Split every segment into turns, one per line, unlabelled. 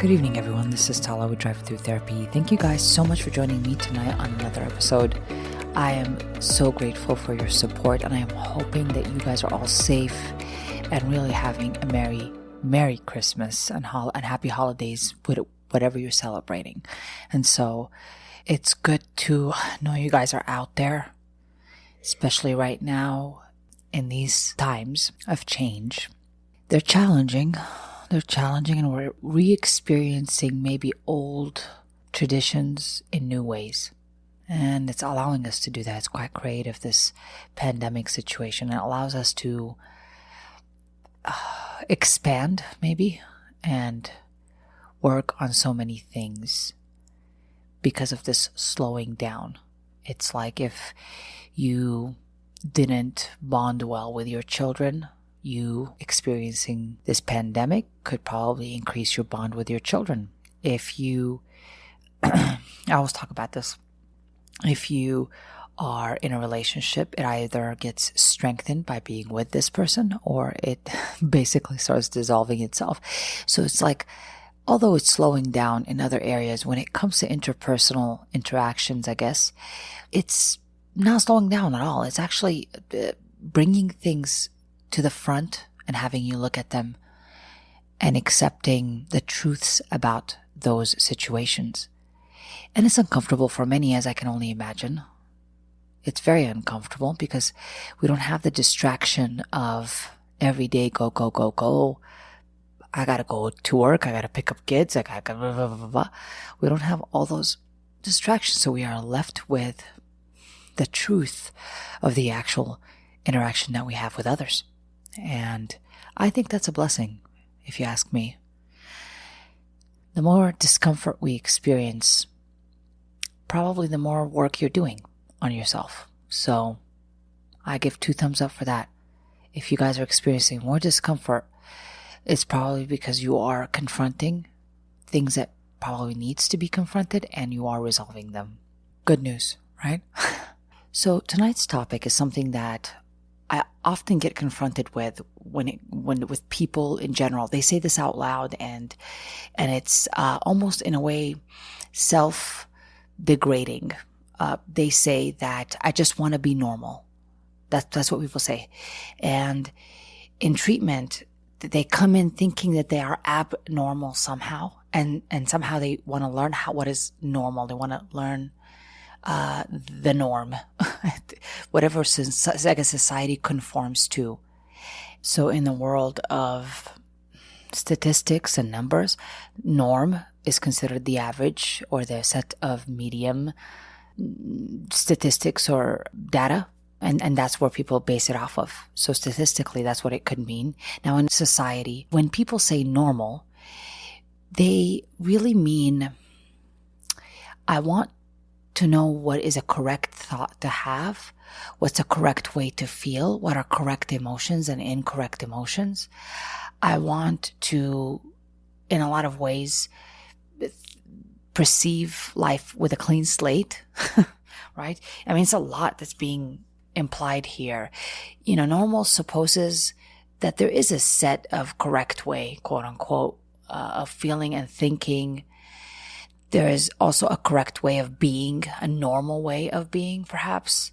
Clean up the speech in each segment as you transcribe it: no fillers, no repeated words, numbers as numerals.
Good evening, everyone. This is Tala with Drive-thru Therapy. Thank you guys so much for joining me tonight on another episode. I am so grateful for your support, and I am hoping that you guys are all safe and really having a Merry Christmas and happy holidays with whatever you're celebrating. And so it's good to know you guys are out there, especially right now in these times of change. They're challenging, and we're re-experiencing maybe old traditions in new ways. And it's allowing us to do that. It's quite creative, this pandemic situation. It allows us to expand, maybe, and work on so many things because of this slowing down. It's like if you didn't bond well with your children, you experiencing this pandemic could probably increase your bond with your children. If you, I always talk about this, if you are in a relationship, it either gets strengthened by being with this person or it basically starts dissolving itself. So it's like, although it's slowing down in other areas, when it comes to interpersonal interactions, I guess, it's not slowing down at all. It's actually bringing things to the front and having you look at them and accepting the truths about those situations. And it's uncomfortable for many, as I can only imagine. It's very uncomfortable because we don't have the distraction of every day go, go, go, go. I gotta go to work. I gotta pick up kids. I gotta blah, blah, blah, blah. We don't have all those distractions. So we are left with the truth of the actual interaction that we have with others. And I think that's a blessing, if you ask me. The more discomfort we experience, probably the more work you're doing on yourself. So I give 2 thumbs up for that. If you guys are experiencing more discomfort, it's probably because you are confronting things that probably needs to be confronted and you are resolving them. Good news, right? So tonight's topic is something that I often get confronted with when with people in general. They say this out loud and it's almost in a way self-degrading. They say that I just want to be normal. That's what people say. And in treatment, they come in thinking that they are abnormal somehow, and somehow they want to learn what is normal. They want to learn the norm, whatever society conforms to. So in the world of statistics and numbers, norm is considered the average or the set of medium statistics or data. And that's where people base it off of. So statistically, that's what it could mean. Now in society, when people say normal, they really mean, I want to know what is a correct thought to have, what's a correct way to feel, what are correct emotions and incorrect emotions. I want to, in a lot of ways, perceive life with a clean slate, right? I mean, it's a lot that's being implied here. Normal supposes that there is a set of correct way, quote unquote, of feeling and thinking. There is also a correct way of being, a normal way of being, perhaps.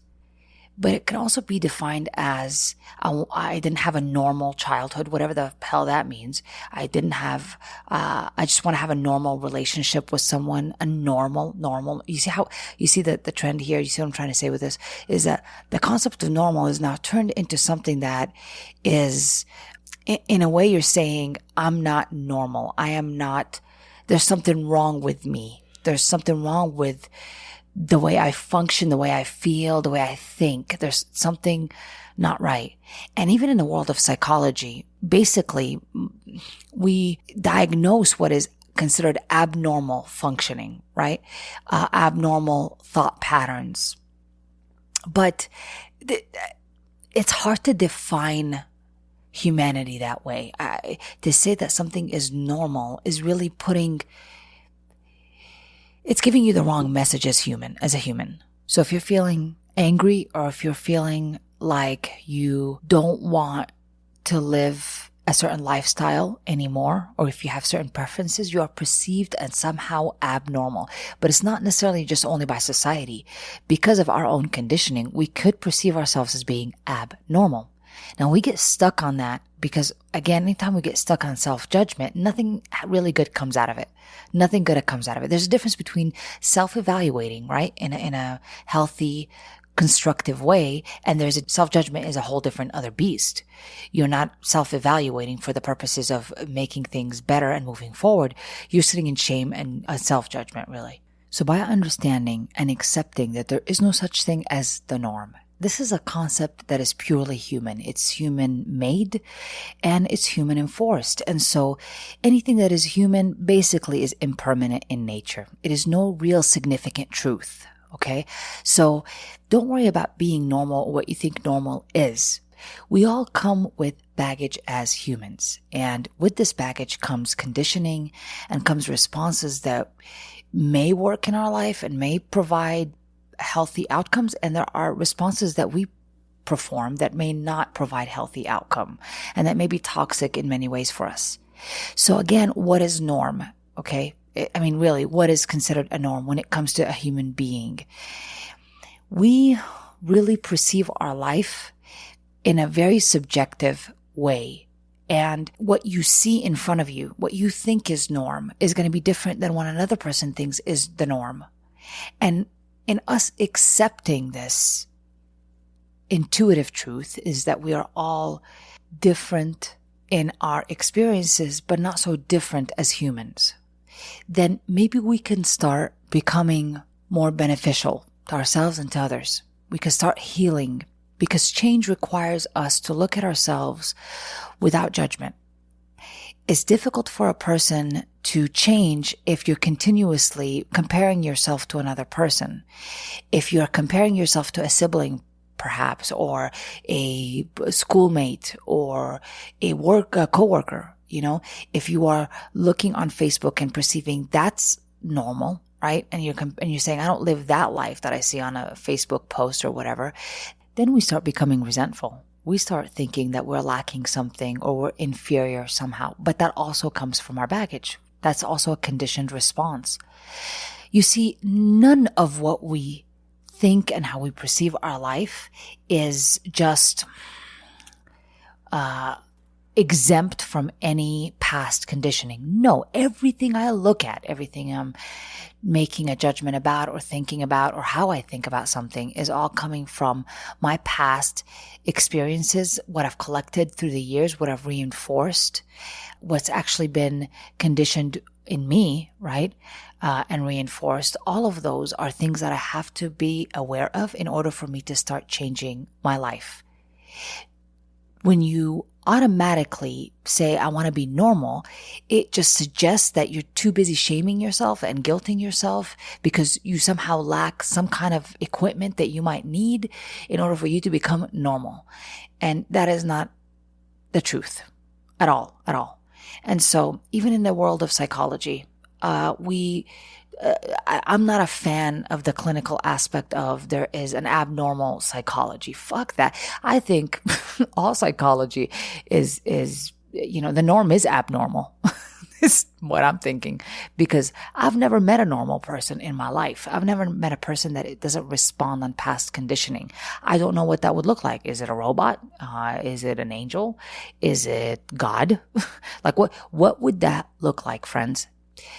But it can also be defined as, I didn't have a normal childhood, whatever the hell that means. I just want to have a normal relationship with someone, a normal. You see the trend here? You see what I'm trying to say with this? Is that the concept of normal is now turned into something that is, in a way you're saying, I'm not normal. There's something wrong with me. There's something wrong with the way I function, the way I feel, the way I think. There's something not right. And even in the world of psychology, basically, we diagnose what is considered abnormal functioning, right? Abnormal thought patterns. But it's hard to define humanity that way. To say that something is normal is really it's giving you the wrong message as a human. So if you're feeling angry or if you're feeling like you don't want to live a certain lifestyle anymore, or if you have certain preferences, you are perceived as somehow abnormal. But it's not necessarily just only by society. Because of our own conditioning, we could perceive ourselves as being abnormal. Now we get stuck on that because, again, anytime we get stuck on self-judgment, nothing really good comes out of it. Nothing good comes out of it. There's a difference between self-evaluating, right, in a healthy, constructive way, and there's self-judgment is a whole different other beast. You're not self-evaluating for the purposes of making things better and moving forward. You're sitting in shame and self-judgment, really. So by understanding and accepting that there is no such thing as the norm, this is a concept that is purely human. It's human made and it's human enforced. And so anything that is human basically is impermanent in nature. It is no real significant truth. Okay. So don't worry about being normal or what you think normal is. We all come with baggage as humans. And with this baggage comes conditioning and comes responses that may work in our life and may provide healthy outcomes. And there are responses that we perform that may not provide healthy outcome and that may be toxic in many ways for us. So again, what is norm? Okay. I mean, really, what is considered a norm when it comes to a human being? We really perceive our life in a very subjective way. And what you see in front of you, what you think is norm, is going to be different than what another person thinks is the norm. And in us accepting this intuitive truth is that we are all different in our experiences, but not so different as humans. Then maybe we can start becoming more beneficial to ourselves and to others. We can start healing because change requires us to look at ourselves without judgment. It's difficult for a person to change if you're continuously comparing yourself to another person. If you're comparing yourself to a sibling, perhaps, or a schoolmate or a coworker. You know, if you are looking on Facebook and perceiving that's normal, right? And you're saying, I don't live that life that I see on a Facebook post or whatever, then we start becoming resentful. We start thinking that we're lacking something or we're inferior somehow. But that also comes from our baggage. That's also a conditioned response. You see, none of what we think and how we perceive our life is just exempt from any past conditioning. No, everything I look at, everything I'm making a judgment about or thinking about or how I think about something is all coming from my past experiences, what I've collected through the years, what I've reinforced, what's actually been conditioned in me, right? And reinforced. All of those are things that I have to be aware of in order for me to start changing my life. When you automatically say, I want to be normal, it just suggests that you're too busy shaming yourself and guilting yourself because you somehow lack some kind of equipment that you might need in order for you to become normal. And that is not the truth at all. And so even in the world of psychology, I'm not a fan of the clinical aspect of there is an abnormal psychology. Fuck that. I think all psychology is, the norm is abnormal. Is what I'm thinking, because I've never met a normal person in my life. I've never met a person that it doesn't respond on past conditioning. I don't know what that would look like. Is it a robot? Is it an angel? Is it God? Like what would that look like, friends?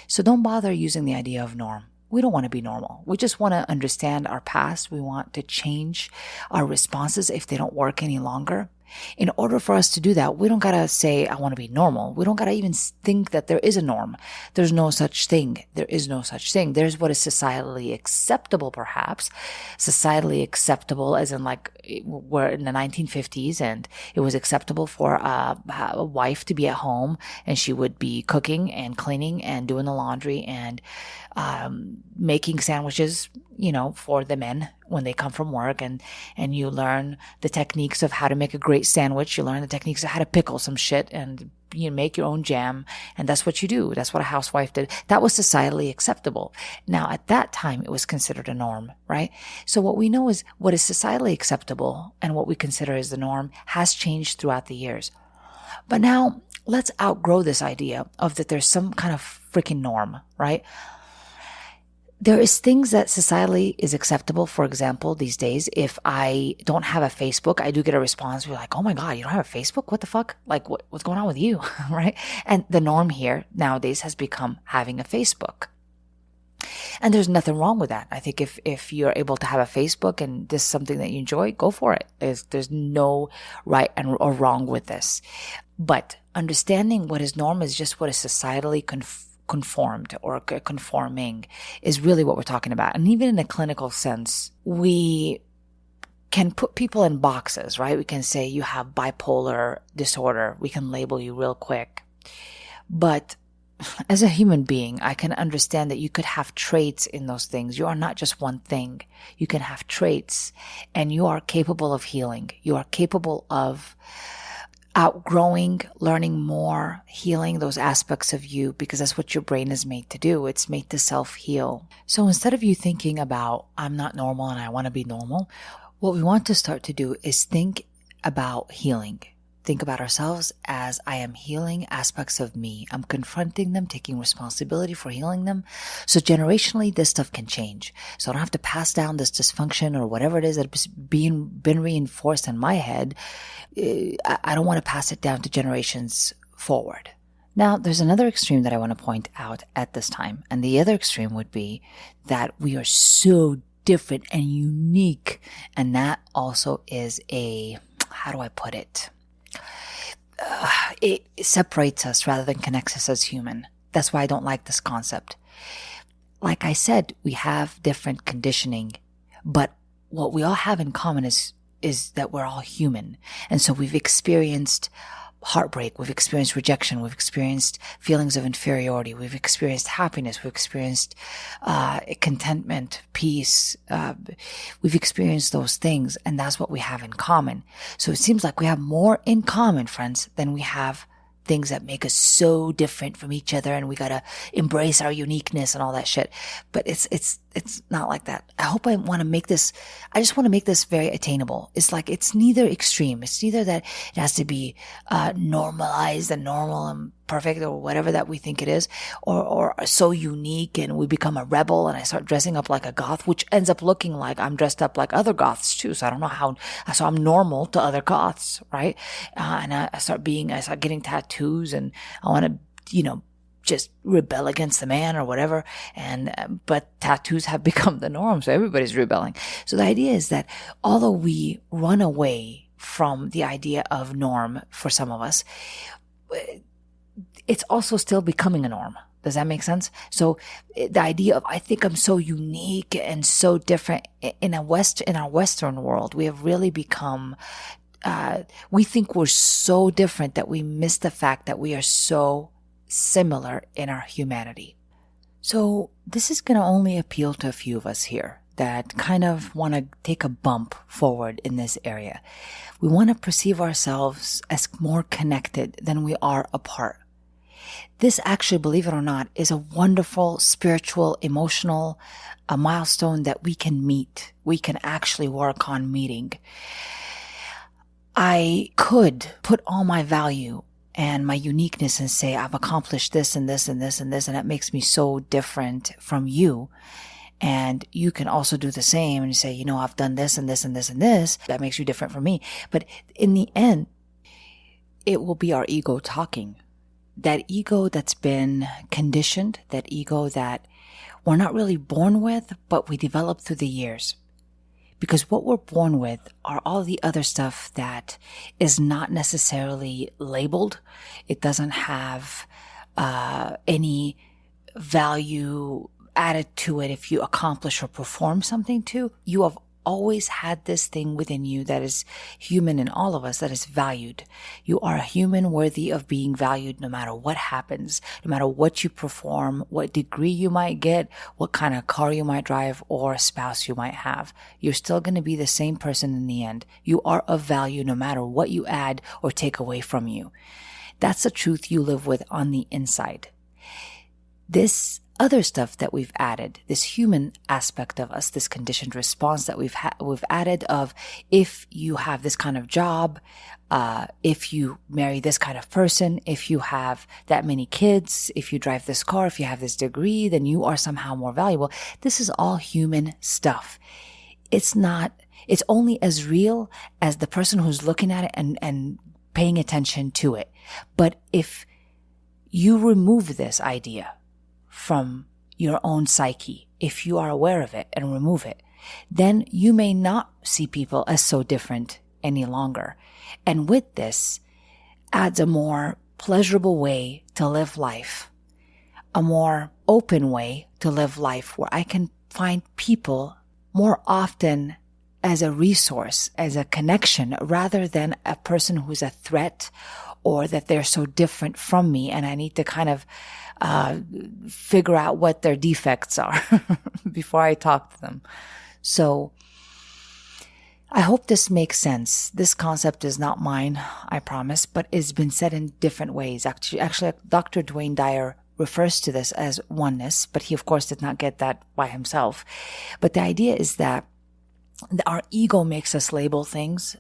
So don't bother using the idea of norm. We don't want to be normal. We just want to understand our past. We want to change our responses if they don't work any longer. In order for us to do that, we don't got to say, I want to be normal. We don't got to even think that there is a norm. There's no such thing. There is no such thing. There's what is societally acceptable, perhaps. Societally acceptable as in like we're in the 1950s and it was acceptable for a wife to be at home and she would be cooking and cleaning and doing the laundry and making sandwiches, for the men when they come from work, and you learn the techniques of how to make a great sandwich. You learn the techniques of how to pickle some shit and you make your own jam. And that's what you do. That's what a housewife did. That was societally acceptable. Now, at that time, it was considered a norm, right? So what we know is what is societally acceptable and what we consider as the norm has changed throughout the years. But now let's outgrow this idea of that there's some kind of freaking norm, right? There is things that societally is acceptable. For example, these days, if I don't have a Facebook, I do get a response. We're like, oh my God, you don't have a Facebook? What the fuck? Like, what's going on with you? Right? And the norm here nowadays has become having a Facebook. And there's nothing wrong with that. I think if you're able to have a Facebook and this is something that you enjoy, go for it. There's no right or wrong with this. But understanding what is norm is just what is societally conformed or conforming is really what we're talking about. And even in a clinical sense, we can put people in boxes, right? We can say you have bipolar disorder. We can label you real quick. But as a human being, I can understand that you could have traits in those things. You are not just one thing. You can have traits and you are capable of healing. You are capable of outgrowing, learning more, healing those aspects of you because that's what your brain is made to do. It's made to self-heal. So instead of you thinking about, I'm not normal and I want to be normal, what we want to start to do is think about healing. Think about ourselves as I am healing aspects of me. I'm confronting them, taking responsibility for healing them. So generationally, this stuff can change. So I don't have to pass down this dysfunction or whatever it is that's been reinforced in my head. I don't want to pass it down to generations forward. Now, there's another extreme that I want to point out at this time. And the other extreme would be that we are so different and unique. And that also is how do I put it? It separates us rather than connects us as human. That's why I don't like this concept. Like I said, we have different conditioning, but what we all have in common is that we're all human. And so we've experienced heartbreak, we've experienced rejection, we've experienced feelings of inferiority, we've experienced happiness, we've experienced contentment, peace, we've experienced those things, and that's what we have in common. So it seems like we have more in common, friends, than we have things that make us so different from each other, and we gotta embrace our uniqueness and all that shit. But it's not like that. I just want to make this very attainable. It's like, it's neither extreme. It's neither that it has to be normalized and normal and perfect or whatever that we think it is, or so unique and we become a rebel and I start dressing up like a goth, which ends up looking like I'm dressed up like other goths too. So I don't know so I'm normal to other goths, right? And I start getting tattoos and I want to, just rebel against the man or whatever. But tattoos have become the norm. So everybody's rebelling. So the idea is that although we run away from the idea of norm for some of us, it's also still becoming a norm. Does that make sense? So the idea of, I think I'm so unique and so different in our Western world, we have really become, we think we're so different that we miss the fact that we are so similar in our humanity. So this is going to only appeal to a few of us here that kind of want to take a bump forward in this area. We want to perceive ourselves as more connected than we are apart. This actually, believe it or not, is a wonderful spiritual, emotional milestone that we can meet. We can actually work on meeting. I could put all my value and my uniqueness and say, I've accomplished this and this and this and this, and that makes me so different from you. And you can also do the same and say, I've done this and this and this and this. That makes you different from me. But in the end, it will be our ego talking. That ego that's been conditioned, that ego that we're not really born with, but we develop through the years. Because what we're born with are all the other stuff that is not necessarily labeled. It doesn't have any value added to it if you accomplish or perform something too. You have always had this thing within you that is human in all of us, that is valued. You are a human worthy of being valued no matter what happens, no matter what you perform, what degree you might get, what kind of car you might drive, or spouse you might have. You're still going to be the same person in the end. You are of value no matter what you add or take away from you. That's the truth you live with on the inside. This other stuff that we've added, this human aspect of us, this conditioned response that we've added of, if you have this kind of job, if you marry this kind of person, if you have that many kids, if you drive this car, if you have this degree, then you are somehow more valuable. This is all human stuff. It's only as real as the person who's looking at it and paying attention to it. But if you remove this idea from your own psyche, if you are aware of it and remove it, then you may not see people as so different any longer. And with this adds a more pleasurable way to live life, a more open way to live life where I can find people more often as a resource, as a connection, rather than a person who's a threat or that they're so different from me and I need to kind of figure out what their defects are before I talk to them. So I hope this makes sense. This concept is not mine, I promise, but it's been said in different ways. Actually, Dr. Dwayne Dyer refers to this as oneness, but he, of course, did not get that by himself. But the idea is that our ego makes us label things,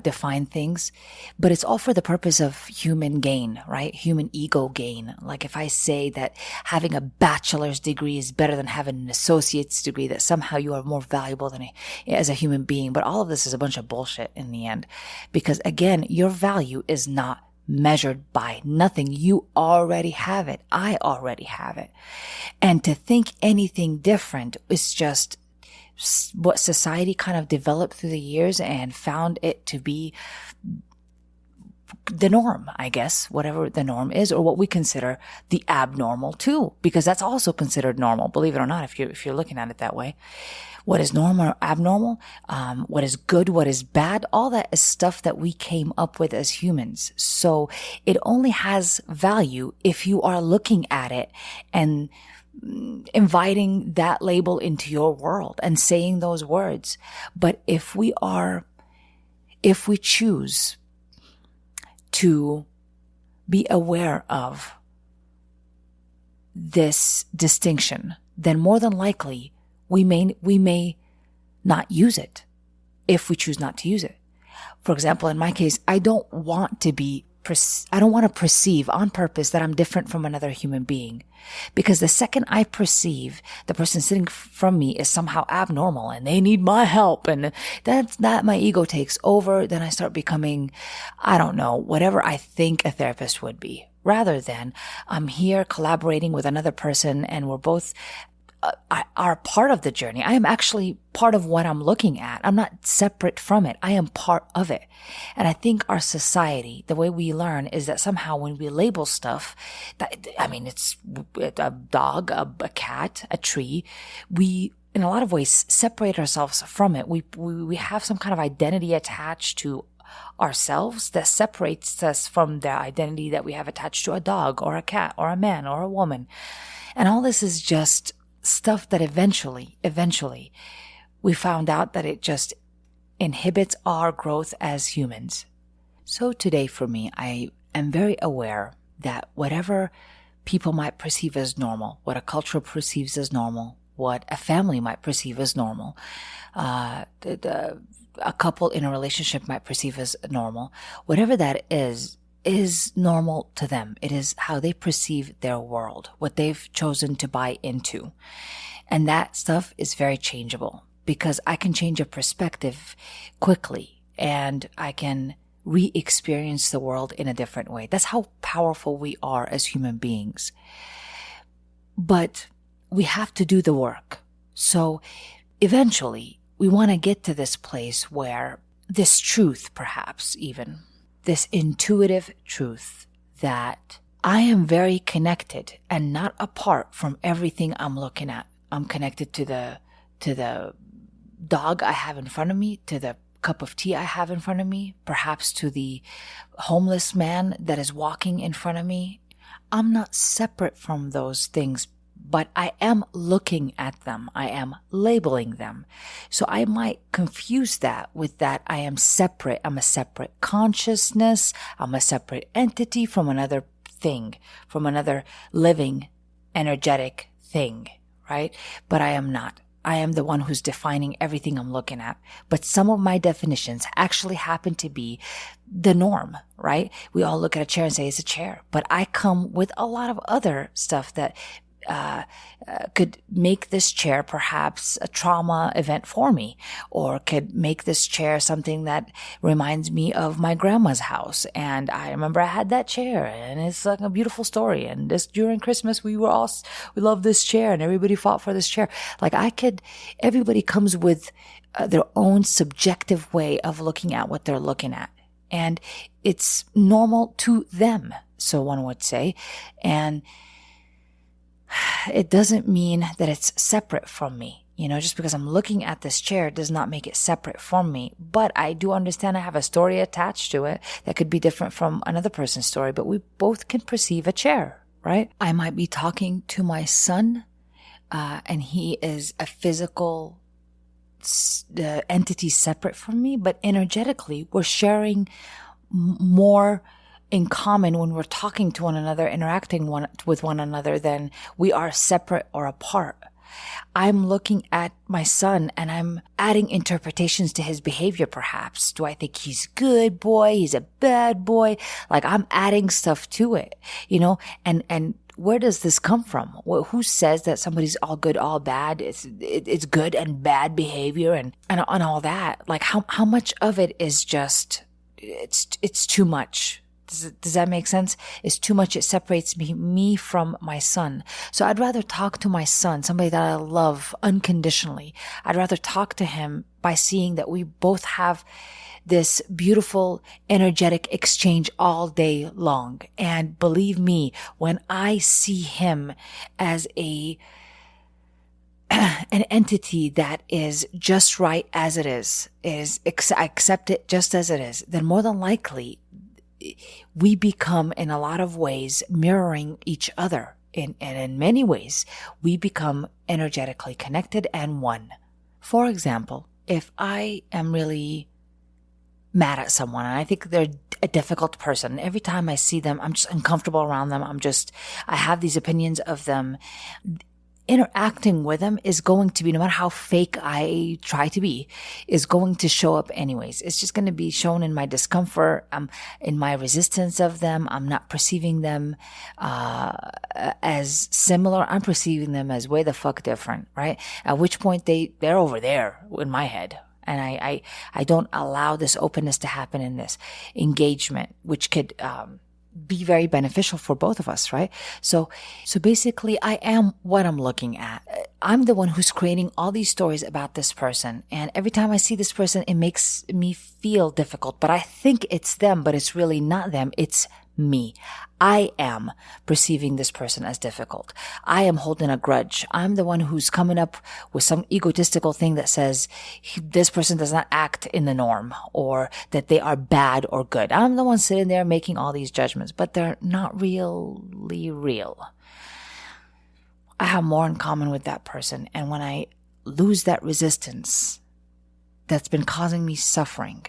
define things, but it's all for the purpose of human gain, right? Human ego gain. Like if I say that having a bachelor's degree is better than having an associate's degree, that somehow you are more valuable than as a human being. But all of this is a bunch of bullshit in the end, because again, your value is not measured by nothing. You already have it. I already have it. And to think anything different is just what society kind of developed through the years and found it to be the norm, I guess, whatever the norm is, or what we consider the abnormal too, because that's also considered normal, believe it or not, if you're looking at it that way. What is normal or abnormal, what is good, what is bad, all that is stuff that we came up with as humans. So it only has value if you are looking at it and inviting that label into your world and saying those words. But if we choose to be aware of this distinction, then more than likely we may not use it if we choose not to use it. For example, in my case, I don't want to perceive on purpose that I'm different from another human being. Because the second I perceive the person sitting from me is somehow abnormal and they need my help, and that my ego takes over, then I start becoming, I don't know, whatever I think a therapist would be. Rather than I'm here collaborating with another person and we're both are part of the journey. I am actually part of what I'm looking at. I'm not separate from it. I am part of it. And I think our society, the way we learn is that somehow when we label stuff, it's a dog, a cat, a tree, we in a lot of ways separate ourselves from it. We have some kind of identity attached to ourselves that separates us from the identity that we have attached to a dog or a cat or a man or a woman. And all this is just stuff that eventually we found out that it just inhibits our growth as humans. So today for me, I am very aware that whatever people might perceive as normal, what a culture perceives as normal, what a family might perceive as normal, a couple in a relationship might perceive as normal, whatever that is normal to them. It is how they perceive their world, what they've chosen to buy into. And that stuff is very changeable because I can change a perspective quickly and I can re-experience the world in a different way. That's how powerful we are as human beings. But we have to do the work. So eventually we want to get to this place where this truth, perhaps even, this intuitive truth that I am very connected and not apart from everything I'm looking at. I'm connected to the dog I have in front of me, to the cup of tea I have in front of me, perhaps to the homeless man that is walking in front of me. I'm not separate from those things, but I am looking at them. I am labeling them. So I might confuse that with that I am separate. I'm a separate consciousness. I'm a separate entity from another thing, from another living, energetic thing, right? But I am not. I am the one who's defining everything I'm looking at. But some of my definitions actually happen to be the norm, right? We all look at a chair and say it's a chair. But I come with a lot of other stuff that could make this chair perhaps a trauma event for me, or could make this chair something that reminds me of my grandma's house. And I remember I had that chair, and it's like a beautiful story. And this during Christmas, we loved this chair, and everybody fought for this chair. Like everybody comes with their own subjective way of looking at what they're looking at, and it's normal to them, so one would say. And it doesn't mean that it's separate from me. Just because I'm looking at this chair does not make it separate from me. But I do understand I have a story attached to it that could be different from another person's story, but we both can perceive a chair, right? I might be talking to my son, and he is a physical entity separate from me, but energetically we're sharing more in common when we're talking to one another, interacting with one another, than we are separate or apart. I'm looking at my son and I'm adding interpretations to his behavior, perhaps. Do I think he's a good boy? He's a bad boy? Like, I'm adding stuff to it, and where does this come from? Who says that somebody's all good, all bad? It's good and bad behavior and all that. Like, how much of it is just, it's too much. Does that make sense? It's too much. It separates me from my son. So I'd rather talk to my son, somebody that I love unconditionally. I'd rather talk to him by seeing that we both have this beautiful, energetic exchange all day long. And believe me, when I see him as an entity that is just right as it is accept it just as it is, then more than likely we become, in a lot of ways, mirroring each other. And in many ways, we become energetically connected and one. For example, if I am really mad at someone and I think they're a difficult person, every time I see them, I'm just uncomfortable around them. I have these opinions of them. Interacting with them is going to be, no matter how fake I try to be, is going to show up anyways. It's just going to be shown in my discomfort, in my resistance of them. I'm not perceiving them as similar. I'm perceiving them as way the fuck different, right? At which point they're over there in my head. And I don't allow this openness to happen in this engagement, which could be very beneficial for both of us, right? So basically, I am what I'm looking at. I'm the one who's creating all these stories about this person. And every time I see this person, it makes me feel difficult. But I think it's them, but it's really not them. It's me. I am perceiving this person as difficult. I am holding a grudge. I'm the one who's coming up with some egotistical thing that says this person does not act in the norm, or that they are bad or good. I'm the one sitting there making all these judgments, but they're not really real. I have more in common with that person. And when I lose that resistance that's been causing me suffering,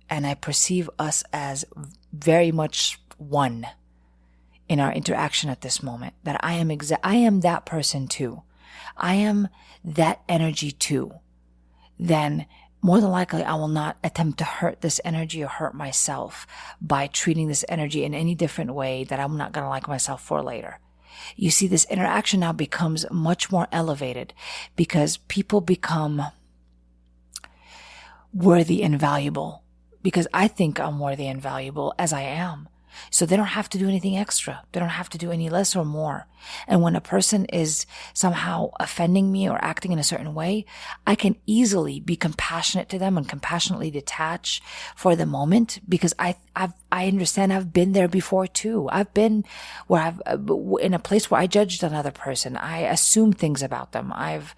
and I perceive us as very much one in our interaction at this moment, that I am that person too. I am that energy too. Then more than likely I will not attempt to hurt this energy or hurt myself by treating this energy in any different way that I'm not going to like myself for later. You see, this interaction now becomes much more elevated because people become worthy and valuable, because I think I'm worthy and valuable as I am. So they don't have to do anything extra. They don't have to do any less or more. And when a person is somehow offending me or acting in a certain way, I can easily be compassionate to them and compassionately detach for the moment, because I understand I've been there before too. I've been in a place where I judged another person. I assumed things about them. I've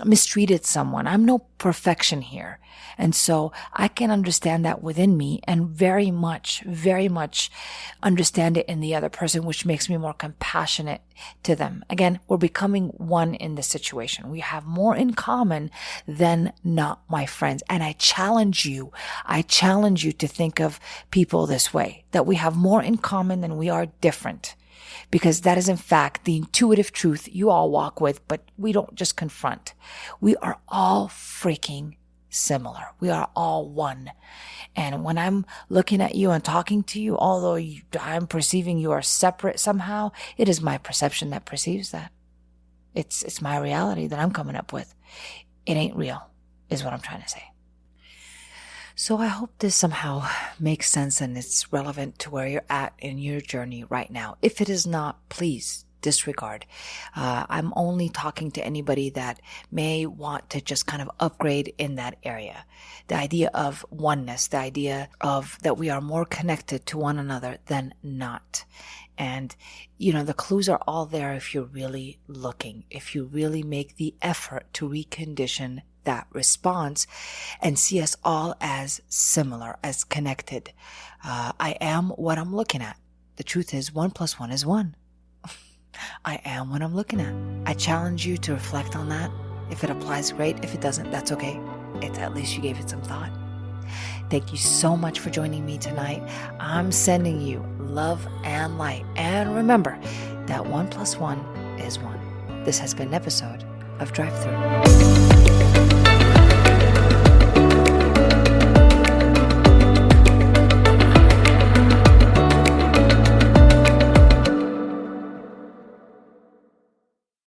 mistreated someone. I'm no perfection here. And so I can understand that within me and very much understand it in the other person, which makes me more compassionate to them. Again, we're becoming one in this situation. We have more in common than not, my friends. And I challenge you to think of people this way, that we have more in common than we are different. Because that is in fact the intuitive truth you all walk with, but we don't just confront. We are all freaking similar. We are all one. And when I'm looking at you and talking to you, although I'm perceiving you are separate somehow, it is my perception that perceives that. It's my reality that I'm coming up with. It ain't real, is what I'm trying to say. So I hope this somehow makes sense and it's relevant to where you're at in your journey right now. If it is not, please disregard. I'm only talking to anybody that may want to just kind of upgrade in that area. The idea of oneness, the idea of that we are more connected to one another than not. And, the clues are all there if you're really looking, if you really make the effort to recondition that response and see us all as similar, as connected. I am what I'm looking at. The truth is 1 + 1 is 1. I am what I'm looking at. I challenge you to reflect on that. If it applies, great. If it doesn't, that's okay. At least you gave it some thought. Thank you so much for joining me tonight. I'm sending you love and light. And remember that 1 + 1 is 1. This has been an episode of Drive-thru.